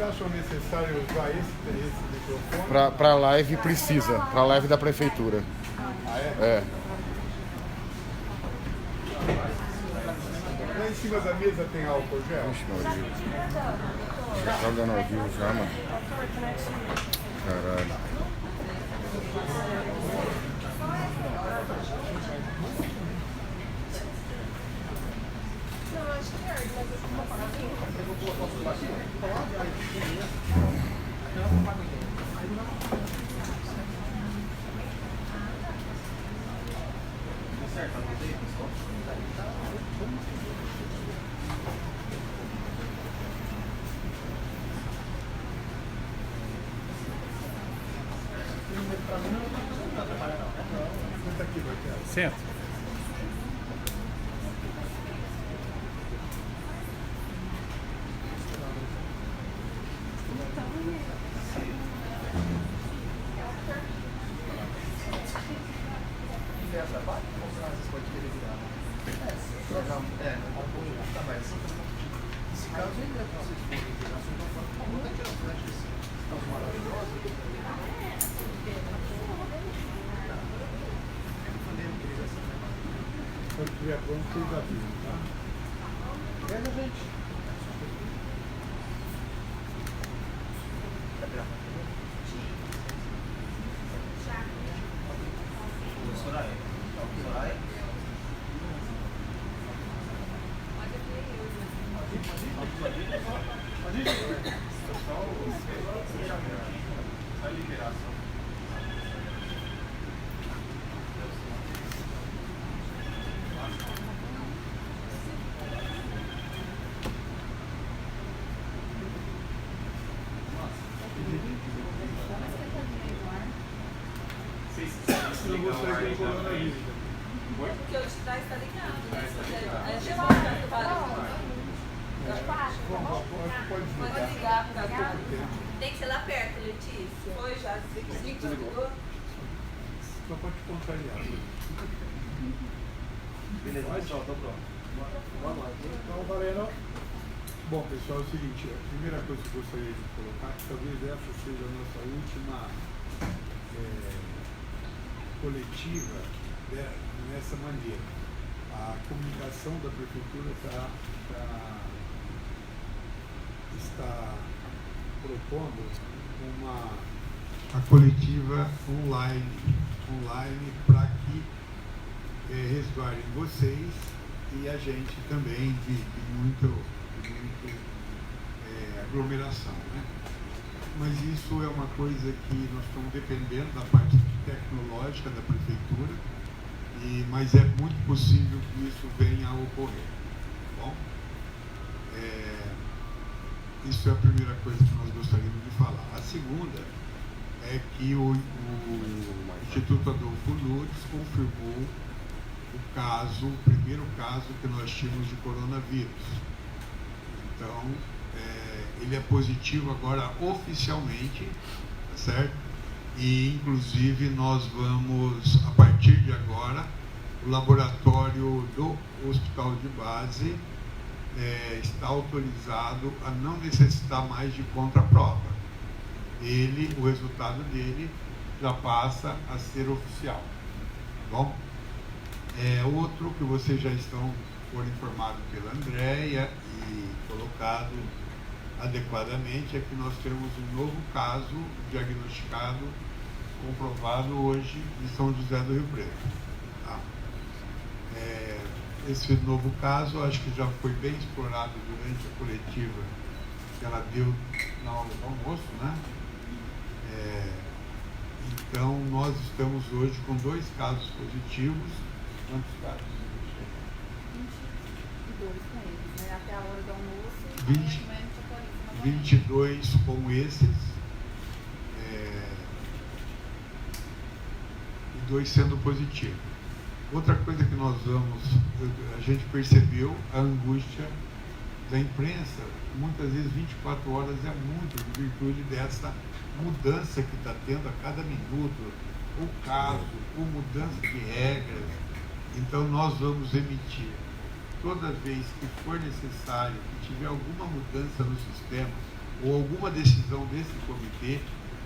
Vocês acham necessário usar esse microfone? Para live precisa, para live da prefeitura. Ah, é? É. Lá em cima da mesa tem álcool gel? Ixi, Maria. Já tá dando ao vivo já, mano. Caralho. Senta. Quando estiver pronto, vocês avisam, tá? Pega, gente. Eu vou sair com o coronavírus. Porque o de trás está ligado, né? Pode Pode desligar. ligar por causa do... Tem que ser lá perto, Letícia. Foi já. Desligou. Só pode te contrariar. Beleza, pessoal, tô pronto. Vamos lá. Então, Valeno. Bom, pessoal, é o seguinte, a primeira coisa que eu gostaria de colocar, que talvez essa seja a nossa última coletiva nessa maneira. A comunicação da prefeitura está propondo a coletiva online para que resguardem vocês e a gente também de muito aglomeração, né? Mas isso é uma coisa que nós estamos dependendo da parte tecnológica da prefeitura, mas é muito possível que isso venha a ocorrer. Tá bom? Isso é a primeira coisa que nós gostaríamos de falar. A segunda é que o Instituto Adolfo Lutz confirmou o primeiro caso que nós tínhamos de coronavírus. Então, ele é positivo agora oficialmente, tá certo? E, inclusive, nós vamos, a partir de agora, o laboratório do Hospital de Base está autorizado a não necessitar mais de contraprova. O resultado dele já passa a ser oficial. Tá bom? Outro que vocês já foram informados pela Andréia e colocado adequadamente é que nós temos um novo caso diagnosticado, comprovado hoje em São José do Rio Preto. Tá? Esse novo caso acho que já foi bem explorado durante a coletiva que ela deu na hora do almoço, né? Então nós estamos hoje com 2 casos positivos. Quantos casos? 22 com eles, né? Até a hora do almoço. 22 com esses. E 2 sendo positivos. Outra coisa que a gente percebeu a angústia da imprensa. Muitas vezes 24 horas é muito, em virtude dessa mudança que está tendo a cada minuto, ou caso, ou mudança de regras. Então nós vamos emitir, toda vez que for necessário, que tiver alguma mudança no sistema, ou alguma decisão desse comitê,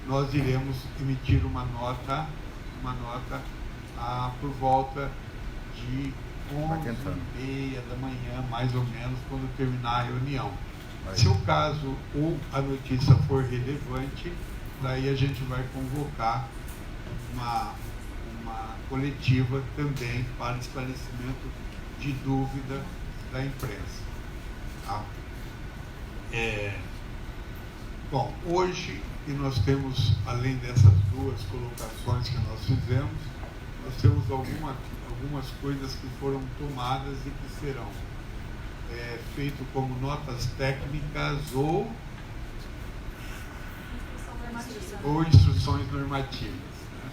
nós iremos emitir uma nota por volta de 11h30 da manhã, mais ou menos, quando terminar a reunião. Se o caso ou a notícia for relevante, daí a gente vai convocar uma coletiva também para esclarecimento de dúvida da imprensa. Tá? Bom, hoje, e nós temos, além dessas duas colocações que nós fizemos, nós temos algumas coisas que foram tomadas e que serão feito como notas técnicas ou instruções normativas, né?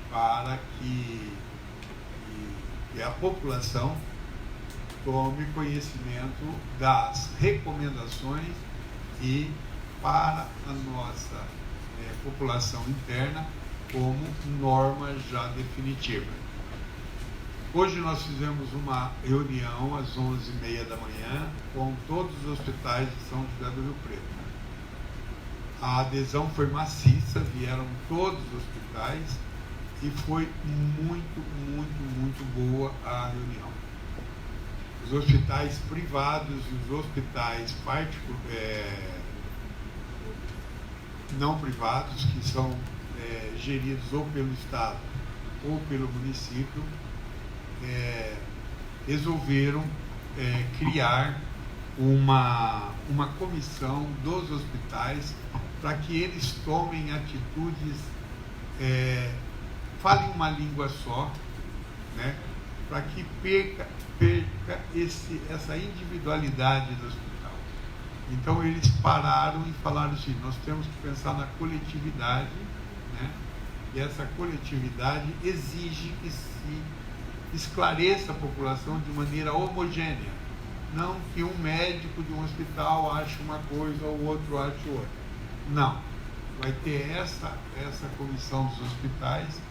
Para que a população tome conhecimento das recomendações e para a nossa população interna como norma já definitiva. Hoje nós fizemos uma reunião às 11h30 da manhã com todos os hospitais de São José do Rio Preto. A adesão foi maciça, vieram todos os hospitais e foi muito boa a reunião. Os hospitais privados e os hospitais não privados, que são geridos ou pelo Estado ou pelo município, resolveram criar uma comissão dos hospitais para que eles tomem atitudes, falem uma língua só, né, para que perca essa individualidade do hospital. Então eles pararam e falaram assim: nós temos que pensar na coletividade, né, e essa coletividade exige que se esclareça a população de maneira homogênea, não que um médico de um hospital ache uma coisa ou o outro ache outra. Não, vai ter essa comissão dos hospitais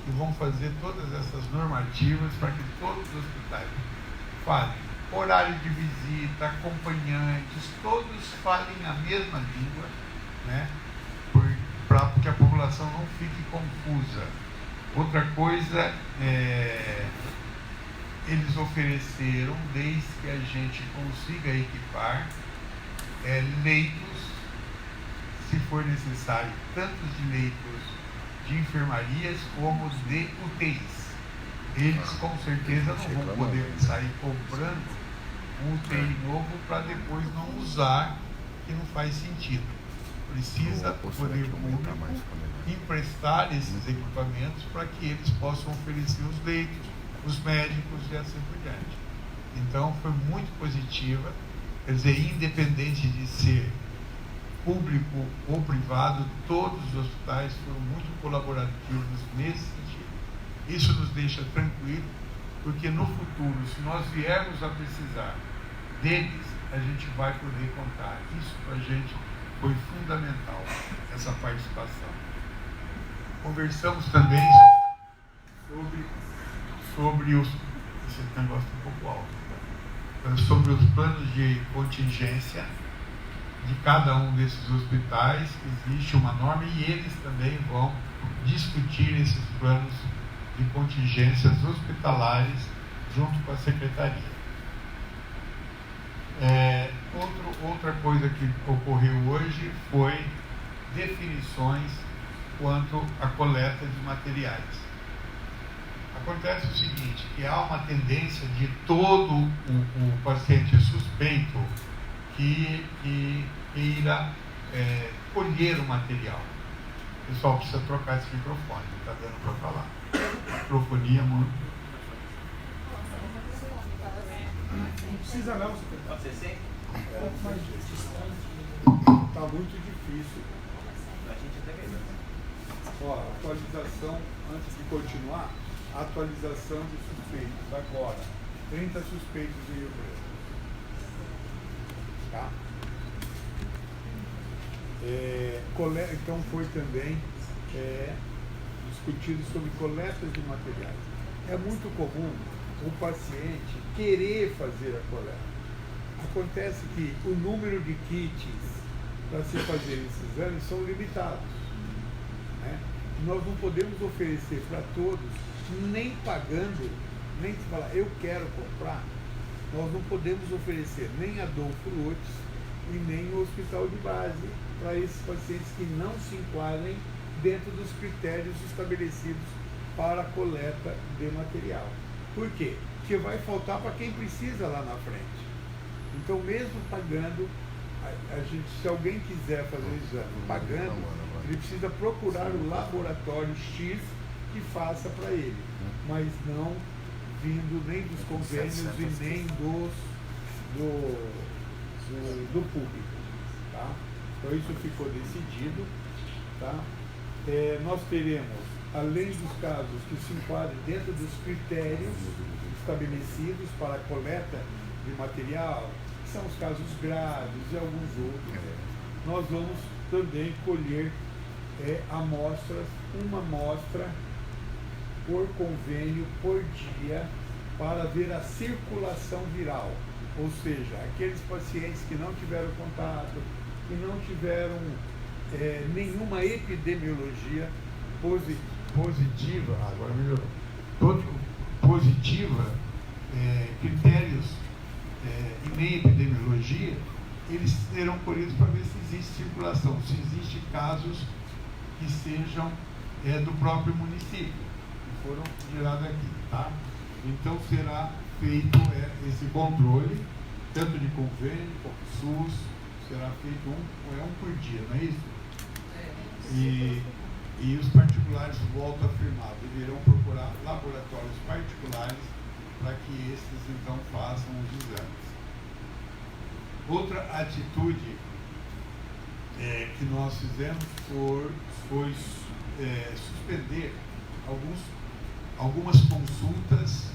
que vão fazer todas essas normativas para que todos os hospitais falem horário de visita, acompanhantes, todos falem a mesma língua, né, para que a população não fique confusa. Outra coisa, eles ofereceram, desde que a gente consiga equipar, leitos, se for necessário, tanto de leitos de enfermarias como de UTIs. Eles com certeza não vão poder sair comprando um UTI novo para depois não usar, que não faz sentido. Precisa o poder público emprestar esses equipamentos para que eles possam oferecer os leitos, os médicos e assim por diante. Então foi muito positiva, quer dizer, independente de ser público ou privado, todos os hospitais foram muito colaborativos nesse sentido. Isso nos deixa tranquilos, porque no futuro, se nós viermos a precisar deles, a gente vai poder contar. Isso para a gente foi fundamental, essa participação. Conversamos também sobre os... Esse negócio é um pouco alto. Sobre os planos de contingência de cada um desses hospitais. Existe uma norma e eles também vão discutir esses planos de contingências hospitalares junto com a Secretaria. Outra coisa que ocorreu hoje foi definições quanto à coleta de materiais. Acontece o seguinte, que há uma tendência de todo o paciente suspeito que irá colher o material. O pessoal precisa trocar esse microfone, não está dando para falar. Microfonia muito. Não precisa não, Pode ser sim? Está muito difícil. A gente até ganhou. Ó, atualização, antes de continuar, atualização de suspeitos. Agora, 30 suspeitos em Rio Preto. Tá? Então foi também discutido sobre coletas de materiais. É muito comum o paciente querer fazer a coleta. Acontece que o número de kits para se fazer esses exames são limitados, né? Nós não podemos oferecer para todos, nem pagando, nem se falar, eu quero comprar, nós não podemos oferecer nem Adolfo Lutz e nem o hospital de base para esses pacientes que não se enquadrem dentro dos critérios estabelecidos para a coleta de material. Por quê? Porque vai faltar para quem precisa lá na frente. Então, mesmo pagando, a gente, se alguém quiser fazer o exame pagando, ele precisa procurar o laboratório X que faça para ele, mas não vindo nem dos convênios e nem do público. Tá? Então, isso ficou decidido. Tá? Nós teremos, além dos casos que se enquadrem dentro dos critérios estabelecidos para a coleta de material, que são os casos graves e alguns outros, nós vamos também colher amostras, uma amostra por convênio por dia, para ver a circulação viral, ou seja, aqueles pacientes que não tiveram contato, que não tiveram nenhuma epidemiologia positiva, agora melhorou, positiva, critérios e nem epidemiologia, eles serão colhidos para ver se existe circulação, se existem casos que sejam do próprio município, que foram gerados aqui, tá? Então será feito esse controle, tanto de convênio como SUS, será feito um por dia, não é isso? E os particulares, volto a afirmar, deverão procurar laboratórios particulares para que esses então façam os exames. Outra atitude que nós fizemos foi suspender algumas consultas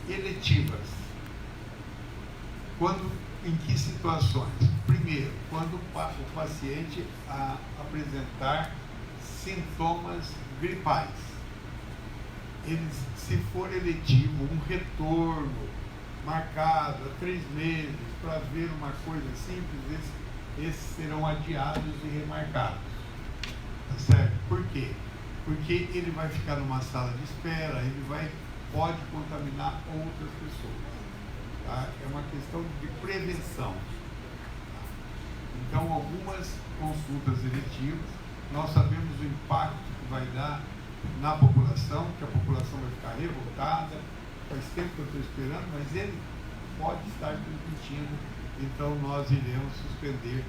eletivas. Em que situações? Primeiro, quando o paciente apresentar sintomas gripais. Se for eletivo, um retorno marcado há 3 meses para ver uma coisa simples, esses serão adiados e remarcados. Tá certo? Por quê? Porque ele vai ficar numa sala de espera, pode contaminar outras pessoas. Tá? É uma questão de prevenção. Então, algumas consultas eletivas, nós sabemos o impacto que vai dar na população, que a população vai ficar revoltada. Faz tempo que eu estou esperando, mas ele pode estar transmitindo. Então, nós iremos suspender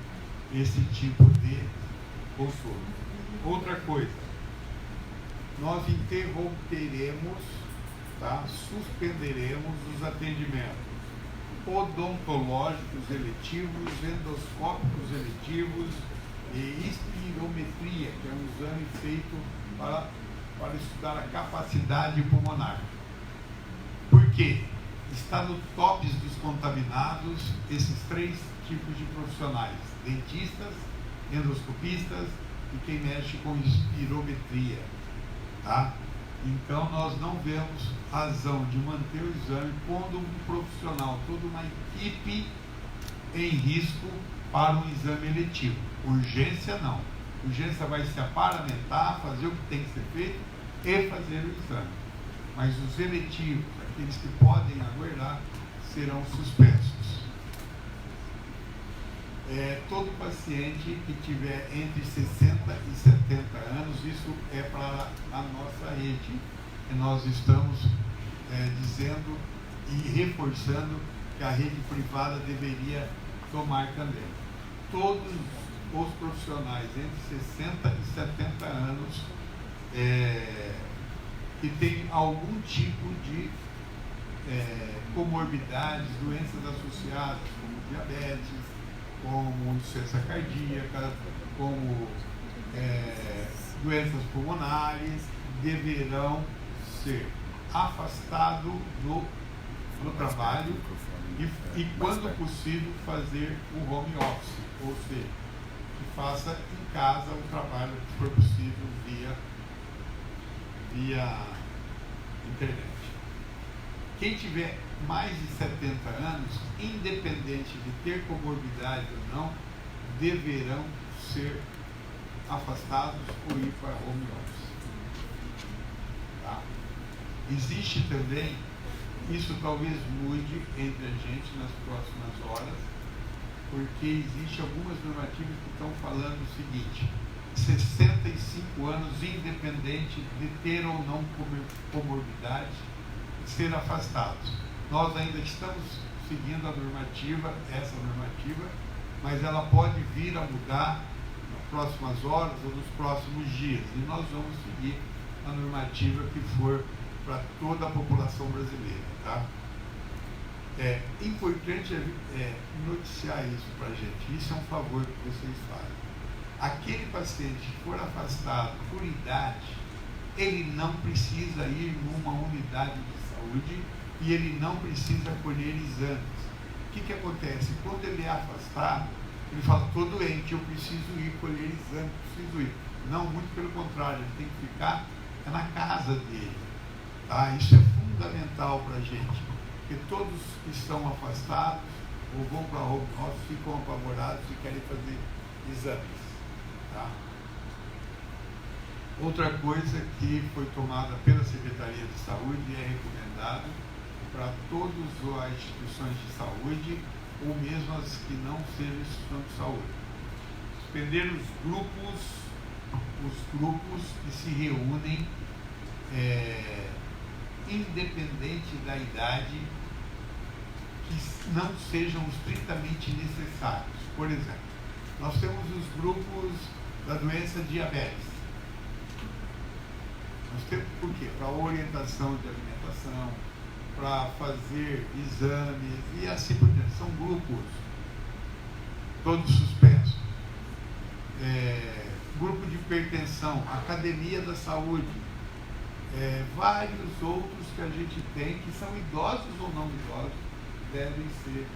esse tipo de consulta. Outra coisa, nós interromperemos, tá? Suspenderemos os atendimentos odontológicos eletivos, endoscópicos eletivos e espirometria, que é um exame feito para estudar a capacidade pulmonar. Por quê? Está no tops dos contaminados esses 3 tipos de profissionais: dentistas, endoscopistas e quem mexe com espirometria. Tá? Então, nós não vemos razão de manter o exame pondo um profissional, toda uma equipe em risco para um exame eletivo. Urgência não. Urgência vai se aparamentar, fazer o que tem que ser feito e fazer o exame. Mas os eletivos, aqueles que podem aguardar, serão suspensos. Todo paciente que tiver entre 60 e 70 anos, isso é para a nossa rede. E nós estamos dizendo e reforçando que a rede privada deveria tomar também. Todos os profissionais entre 60 e 70 anos que têm algum tipo de comorbidades, doenças associadas, como diabetes, como insuficiência cardíaca, como doenças pulmonares, deverão ser afastados do trabalho e, quando possível, fazer o home office, ou seja, que faça em casa o trabalho que for possível via internet. Quem tiver mais de 70 anos, independente de ter comorbidade ou não, deverão ser afastados ou ir para home office. Tá? Existe também, isso talvez mude entre a gente nas próximas horas, porque existe algumas normativas que estão falando o seguinte: 65 anos, independente de ter ou não comorbidade, ser afastados. Nós ainda estamos seguindo a normativa, essa normativa, mas ela pode vir a mudar nas próximas horas ou nos próximos dias, e nós vamos seguir a normativa que for para toda a população brasileira, tá? É importante noticiar isso para a gente. Isso é um favor que vocês fazem. Aquele paciente que for afastado por idade, ele não precisa ir numa unidade de saúde e ele não precisa colher exames. O que acontece? Quando ele é afastado, ele fala: estou doente, eu preciso ir colher exame, preciso ir. Não, muito pelo contrário, ele tem que ficar na casa dele. Tá? Isso é fundamental para a gente, porque todos que estão afastados ou vão para home office ficam apavorados e querem fazer exames. Tá? Outra coisa que foi tomada pela Secretaria de Saúde e é recomendada para todas as instituições de saúde, ou mesmo as que não sejam instituições de saúde: suspender os grupos que se reúnem, independente da idade, que não sejam estritamente necessários. Por exemplo, nós temos os grupos da doença diabetes. Nós temos por quê? Para orientação de alimentação, para fazer exames e assim por diante. São grupos todos suspensos. Grupo de hipertensão, academia da saúde, vários outros que a gente tem, que são idosos ou não idosos, devem ser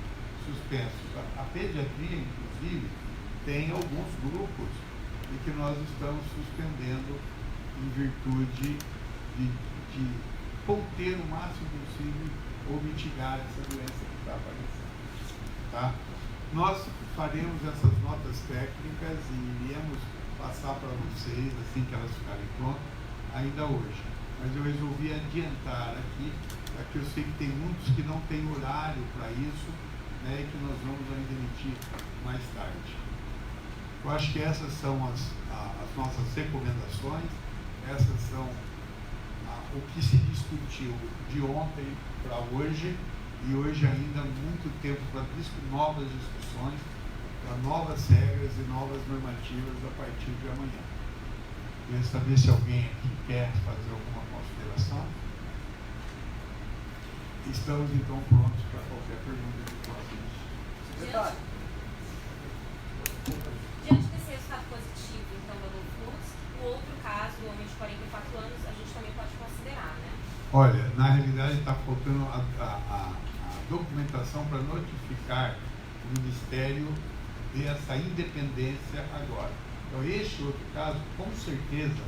suspensos. A pediatria, inclusive, tem alguns grupos e que nós estamos suspendendo em virtude de conter o máximo possível ou mitigar essa doença que está aparecendo. Tá? Nós faremos essas notas técnicas e iremos passar para vocês assim que elas ficarem prontas ainda hoje. Mas eu resolvi adiantar aqui, porque eu sei que tem muitos que não têm horário para isso, né, e que nós vamos ainda emitir mais tarde. Eu acho que essas são as nossas recomendações, essas são o que se discutiu de ontem para hoje, e hoje ainda muito tempo para novas discussões, para novas regras e novas normativas a partir de amanhã. Queria saber se alguém aqui quer fazer alguma consideração. Estamos então prontos para qualquer pergunta que possa. Secretário. Diante desse resultado positivo, então, da Novus, o outro caso, o homem de 44 anos, a gente também pode considerar, né? Olha, na realidade está faltando a documentação para notificar o Ministério dessa independência agora. Então, este outro caso, com certeza,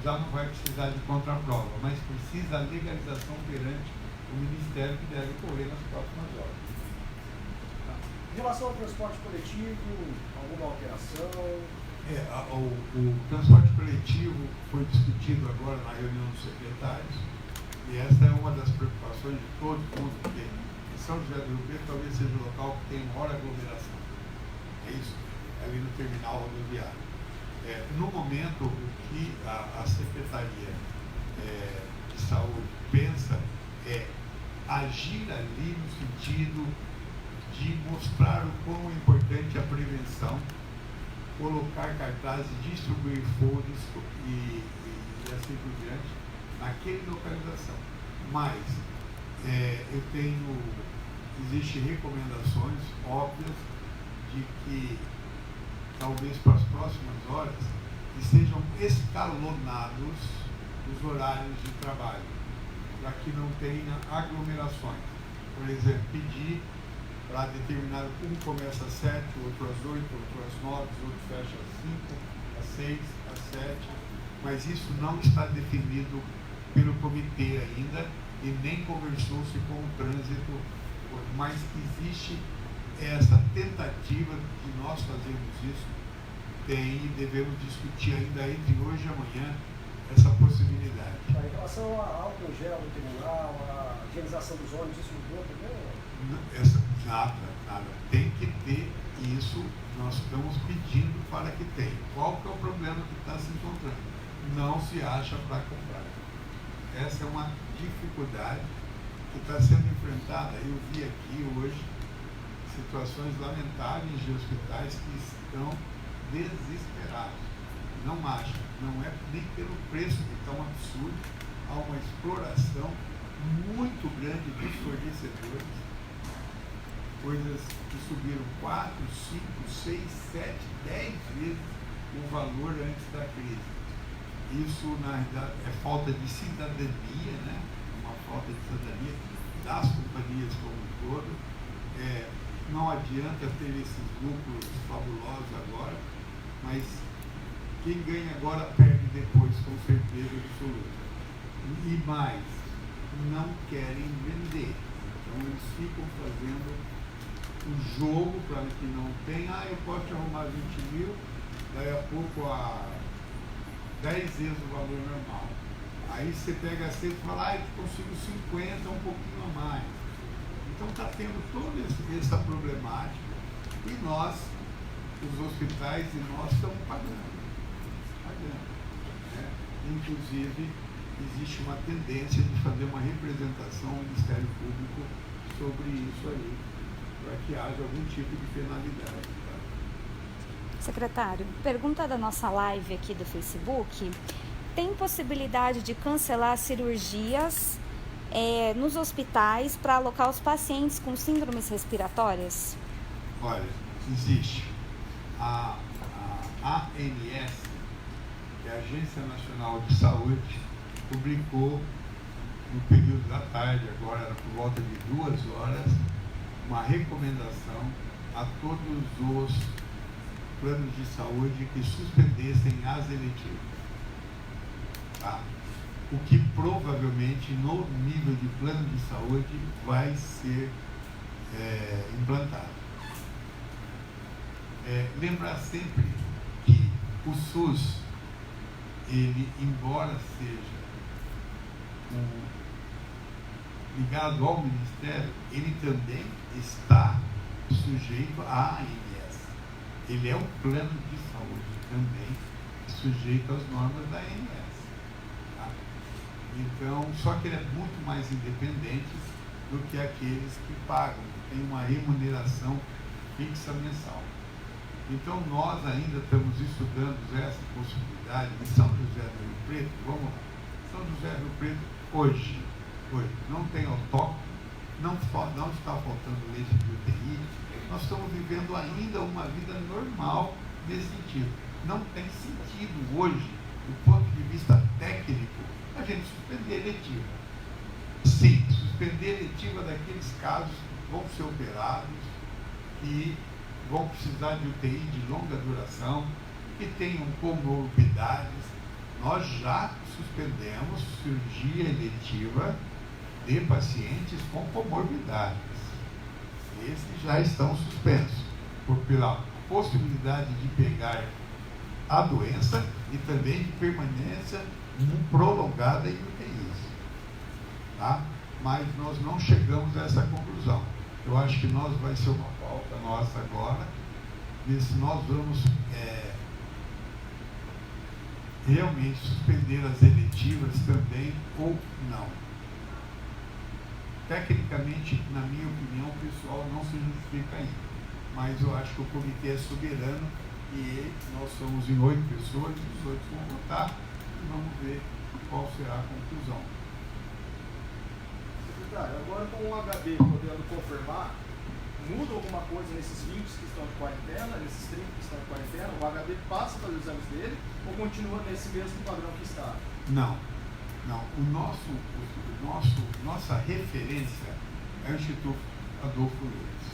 já não vai precisar de contraprova, mas precisa a legalização perante o Ministério, que deve ocorrer nas próximas horas. Em relação ao transporte coletivo, alguma alteração? O transporte coletivo foi discutido agora na reunião dos secretários, e essa é uma das preocupações de todo mundo, porque São José do Rio Preto talvez seja o local que tem maior aglomeração. É isso, ali no terminal rodoviário. No momento, o que a Secretaria de Saúde pensa é agir ali no sentido de mostrar o quão importante é a prevenção, colocar cartazes, distribuir folhas e assim por diante, naquela localização. Mas existem recomendações óbvias de que talvez para as próximas horas que sejam escalonados os horários de trabalho, para que não tenha aglomerações. Por exemplo, pedir para determinado um começa às 7, outro às 8, outro às 9, outro fecha às 5, às 6, às 7, mas isso não está definido pelo comitê ainda e nem conversou-se com o trânsito, mas existe essa tentativa de nós fazermos isso tem e devemos discutir ainda entre hoje e amanhã essa possibilidade. Em relação a álcool em gel no terminal, a higienização dos ônibus, isso mudou também? Nada. Tem que ter isso, nós estamos pedindo para que tenha. Qual que é o problema que está se encontrando? Não se acha para comprar. Essa é uma dificuldade que está sendo enfrentada. Eu vi aqui hoje situações lamentáveis de hospitais que estão desesperados. Não acham, não é nem pelo preço que está um absurdo, há uma exploração muito grande dos fornecedores, coisas que subiram 4, 5, 6, 7, 10 vezes o valor antes da crise. Isso, na realidade, é falta de cidadania, né? Uma falta de cidadania das companhias como um todo. Não adianta ter esses lucros fabulosos agora, mas quem ganha agora perde depois, com certeza absoluta. E mais, não querem vender. Então eles ficam fazendo o jogo para que não tenha, eu posso te arrumar 20 mil, daí a pouco a 10 vezes o valor normal. Aí você pega a cesta e fala, eu consigo 50, um pouquinho a mais. Então está tendo toda essa problemática e nós, os hospitais e nós estamos pagando. Né? Inclusive, existe uma tendência de fazer uma representação ao Ministério Público sobre isso aí, para que haja algum tipo de penalidade. Tá? Secretário, pergunta da nossa live aqui do Facebook: tem possibilidade de cancelar cirurgias nos hospitais para alocar os pacientes com síndromes respiratórias? Olha, existe. A ANS, que é a Agência Nacional de Saúde, publicou no período da tarde, agora era por volta de 2 horas, uma recomendação a todos os planos de saúde que suspendessem as eletivas. Tá? O que provavelmente no nível de plano de saúde vai ser implantado. Lembrar sempre que o SUS, ele, embora seja ligado ao Ministério, ele também está sujeito à ANS. Ele é um plano de saúde também sujeito às normas da ANS. Tá? Então, só que ele é muito mais independente do que aqueles que pagam, que tem uma remuneração fixa mensal. Então, nós ainda estamos estudando essa possibilidade em São José do Rio Preto. Vamos lá. São José do Rio Preto, hoje não tem autóctone, não está faltando leite de UTI, nós estamos vivendo ainda uma vida normal nesse sentido. Não tem sentido hoje, do ponto de vista técnico, a gente suspender a eletiva. Sim, suspender a eletiva daqueles casos que vão ser operados, que vão precisar de UTI de longa duração, que tenham comorbidades. Nós já suspendemos cirurgia eletiva de pacientes com comorbidades. Esses já estão suspensos, pela possibilidade de pegar a doença e também de permanência prolongada em UTIs. Tá? Mas nós não chegamos a essa conclusão. Eu acho que vai ser uma pauta nossa agora, ver se nós vamos realmente suspender as eletivas também ou não. Tecnicamente, na minha opinião, o pessoal não se justifica ainda, mas eu acho que o comitê é soberano e nós somos em 8 pessoas, os 8 vão votar e vamos ver qual será a conclusão. Secretário, agora com o HB podendo confirmar, muda alguma coisa nesses 20 que estão de quarentena, nesses 30 que estão de quarentena? O HB passa a fazer os exames dele ou continua nesse mesmo padrão que está? Não. Nossa referência é o Instituto Adolfo Lourdes.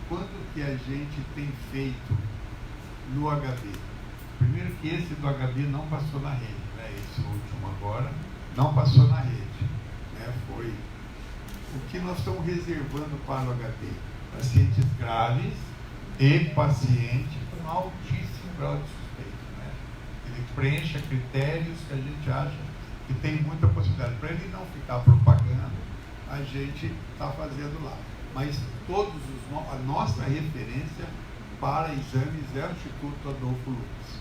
Quanto que a gente tem feito no HB? Primeiro que esse do HB não passou na rede, né? Esse último agora não passou na rede. Né? Foi o que nós estamos reservando para o HB: pacientes graves e pacientes um altíssimo grau de suspeita, né? Ele preenche critérios que a gente acha que tem muita possibilidade. Para ele não ficar propagando, a gente está fazendo lá. Mas a nossa referência para exames é o Instituto Adolfo Lutz.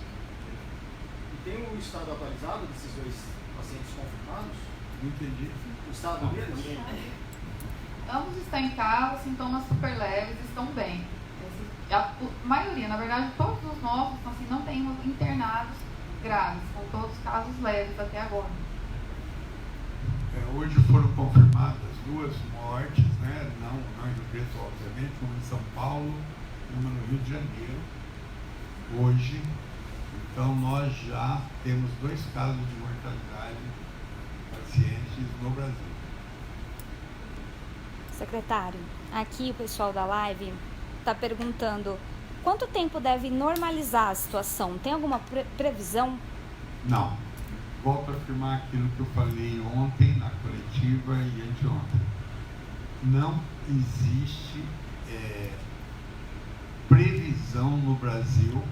E tem o estado atualizado desses dois pacientes confirmados? Não entendi. O estado deles? Ambos estão em casa, sintomas super leves, estão bem. A maioria, na verdade, todos os nossos, assim, não tem internados graves, são todos casos leves até agora. Hoje foram confirmadas 2 mortes, né? Não em Rio Preto, obviamente, uma em São Paulo, uma no Rio de Janeiro, hoje. Então nós já temos 2 casos de mortalidade de pacientes no Brasil. Secretário, aqui o pessoal da live está perguntando quanto tempo deve normalizar a situação? Tem alguma previsão? Não. Volto a afirmar aquilo que eu falei ontem na coletiva e anteontem. Não existe previsão no Brasil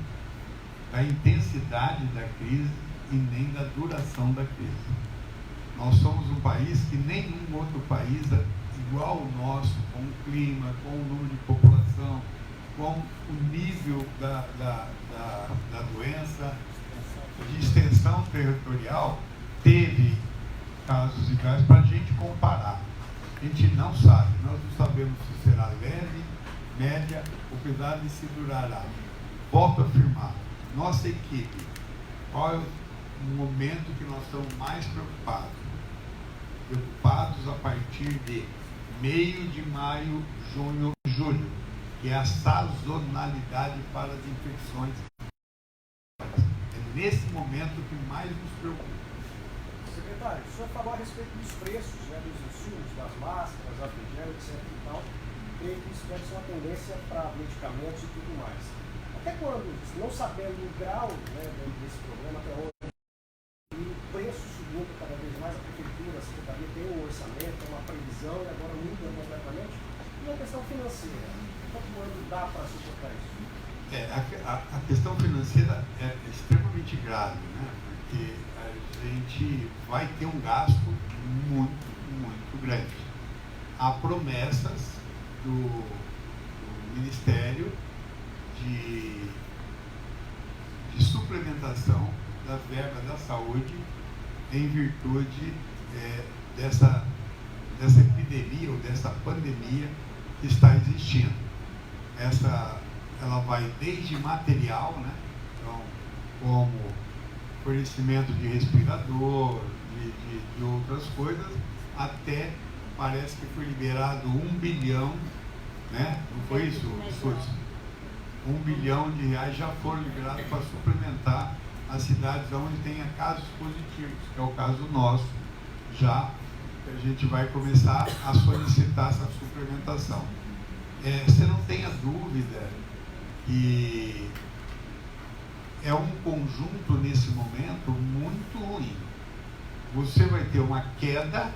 da intensidade da crise e nem da duração da crise. Nós somos um país que nenhum outro país igual ao nosso, com o clima, com o número de população, com o nível da doença, de extensão territorial, teve casos iguais para a gente comparar. A gente não sabe, nós não sabemos se será leve, média ou pesada e se durará. Volto a afirmar, nossa equipe, qual é o momento que nós estamos mais preocupados? Preocupados a partir de meio de maio, junho, julho, que é a sazonalidade para as infecções. É nesse momento que mais nos preocupa. Secretário, o senhor falou a respeito dos preços, né, dos insumos, das máscaras, álcool gel, etc. e tal. Creio que isso deve ser uma tendência para medicamentos e tudo mais. Até quando, não sabendo o grau, né, desse problema, até onde e o preço subindo cada vez mais, a prefeitura, a secretaria tem um orçamento, uma previsão e agora muda completamente. E a questão financeira, até quando dá para suportar isso? A questão financeira é extremamente grave, né? Porque a gente vai ter um gasto muito, muito grande. Há promessas do Ministério de suplementação da verba da saúde em virtude dessa epidemia ou dessa pandemia que está existindo. Ela vai desde material, né? Então, como fornecimento de respirador, de outras coisas, até parece que foi liberado 1 bilhão, né? Não foi isso? 1 bilhão de reais já foram liberados para suplementar as cidades onde tenha casos positivos, que é o caso nosso, já a gente vai começar a solicitar essa suplementação. Você não tenha dúvida que é um conjunto nesse momento muito ruim. Você vai ter uma queda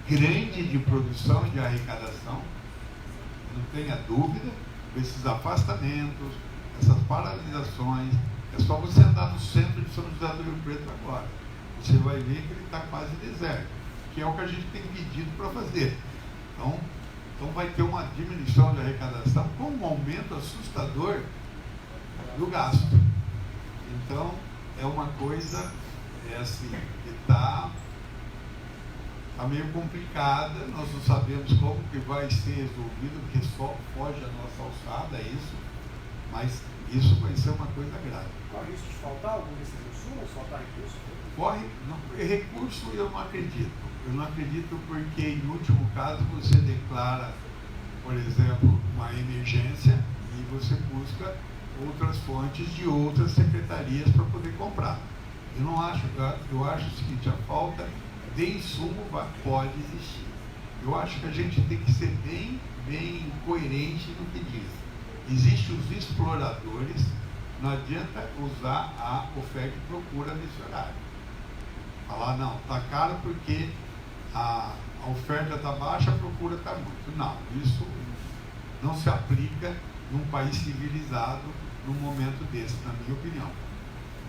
grande de produção e de arrecadação, não tenha dúvida, esses afastamentos, essas paralisações. É só você andar no centro de São José do Rio Preto agora. Você vai ver que ele está quase deserto, que é o que a gente tem pedido para fazer. Então vai ter uma diminuição de arrecadação com um aumento assustador do gasto. Então, é uma coisa assim, que está meio complicada, nós não sabemos como que vai ser resolvido, porque só foge a nossa alçada isso, mas isso vai ser uma coisa grave. Corre risco de faltar algum desses insumos, faltar recurso? Recurso eu não acredito. Eu não acredito porque, em último caso, você declara, por exemplo, uma emergência e você busca outras fontes de outras secretarias para poder comprar. Eu acho o seguinte, a falta de insumo pode existir. Eu acho que a gente tem que ser bem coerente no que diz. Existem os exploradores, não adianta usar a oferta e procura nesse horário. Falar, não, está caro porque a oferta está baixa, a procura está muito. Não, isso não se aplica num país civilizado num momento desse, na minha opinião.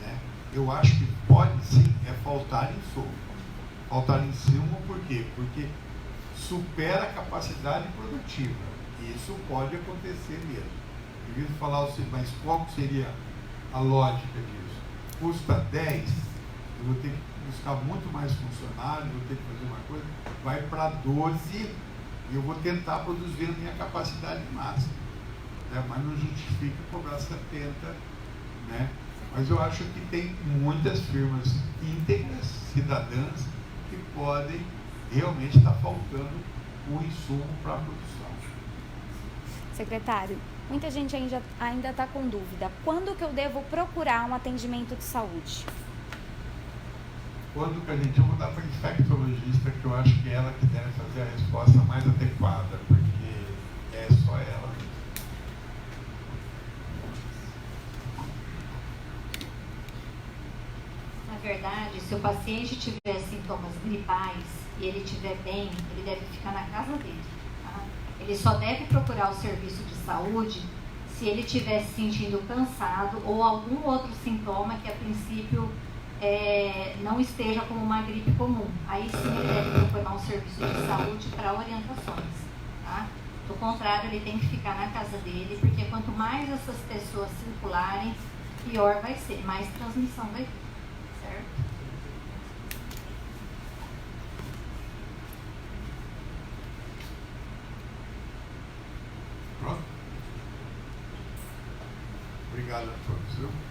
Né? Eu acho que pode sim faltar insumo. Faltar insumo por quê? Porque supera a capacidade produtiva. Isso pode acontecer mesmo. Eu devia falar assim, mas qual seria a lógica disso? Custa 10, eu vou ter que buscar muito mais funcionários, vou ter que fazer uma coisa, vai para 12 e eu vou tentar produzir a minha capacidade máxima. Né? Mas não justifica cobrar 70, né? Mas eu acho que tem muitas firmas íntegras, cidadãs, que podem realmente estar faltando o insumo para a produção. Secretário, muita gente ainda está com dúvida. Quando que eu devo procurar um atendimento de saúde? Quando que a gente... Eu vou dar para a infectologista, que eu acho que é ela que deve fazer a resposta mais adequada, porque é só ela mesmo. Na verdade, se o paciente tiver sintomas gripais e ele estiver bem, ele deve ficar na casa dele. Tá? Ele só deve procurar o serviço de saúde se ele estiver se sentindo cansado ou algum outro sintoma que a princípio não esteja como uma gripe comum. Aí sim ele deve procurar um serviço de saúde para orientações. Tá? Do contrário, ele tem que ficar na casa dele, porque quanto mais essas pessoas circularem, pior vai ser, mais transmissão vai ter. Certo? Pronto? Obrigado a todos.